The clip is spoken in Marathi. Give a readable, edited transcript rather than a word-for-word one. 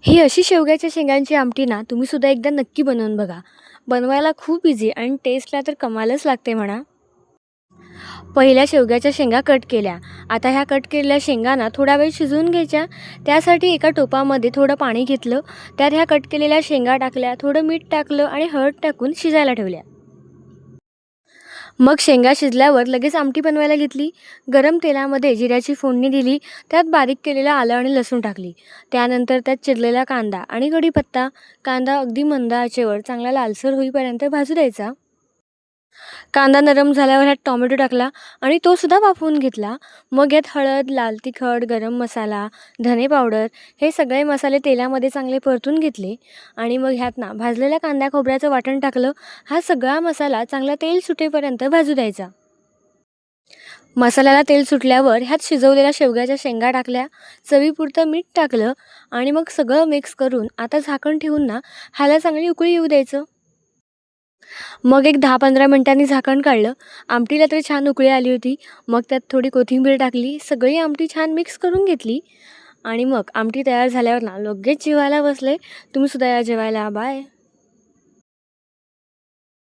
ही अशी शेवग्याच्या शेंगांची आमटी ना तुम्ही सुद्धा एकदा नक्की बनवून बघा. बनवायला खूप इझी आणि टेस्टला तर कमालच लागते म्हणा. पहिल्या शेवग्याच्या शेंगा कट केल्या. आता ह्या कट केलेल्या शेंगांना थोडा वेळ शिजवून घ्यायच्या. त्यासाठी एका टोपामध्ये थोडं पाणी घेतलं. त्यात ह्या कट केलेल्या शेंगा टाकल्या, थोडं मीठ टाकलं आणि हळद टाकून शिजायला ठेवल्या. मग शेंगा शिजल्यावर लगेच आमटी बनवायला घेतली. गरम तेलामध्ये जिऱ्याची फोडणी दिली. त्यात बारीक केलेलं आलं आणि लसूण टाकली. त्यानंतर त्यात चिरलेला कांदा आणि कढीपत्ता. कांदा अगदी मंद आचेवर चांगला लालसर होईपर्यंत भाजू द्यायचा. कांदा नरम झाल्यावर ह्यात टोमॅटो टाकला आणि तो सुद्धा वाफवून घेतला. मग यात हळद, लाल तिखट, गरम मसाला, धने पावडर हे सगळे मसाले तेलामध्ये चांगले परतून घेतले आणि मग ह्यात ना भाजलेल्या कांदा खोबऱ्याचं वाटण टाकलं. हा सगळा मसाला चांगला तेल सुटेपर्यंत भाजू द्यायचा. मसाल्याला तेल सुटल्यावर ह्यात शिजवलेल्या शेवग्याच्या शेंगा टाकल्या. चवीपुरतं मीठ टाकलं आणि मग सगळं मिक्स करून आता झाकण ठेवून ना ह्याला चांगली उकळी येऊ द्यायचं. मग एक 10-15 मिनिटांनी झाकण काढलं. आमटीला तरी छान उकळी आली होती. मग त्यात थोडी कोथिंबीर टाकली. सगळी आमटी छान मिक्स करून घेतली आणि मग आमटी तयार झाल्यावर ना लगेच जेवायला बसले. तुम्ही सुद्धा या जेवायला. बाय.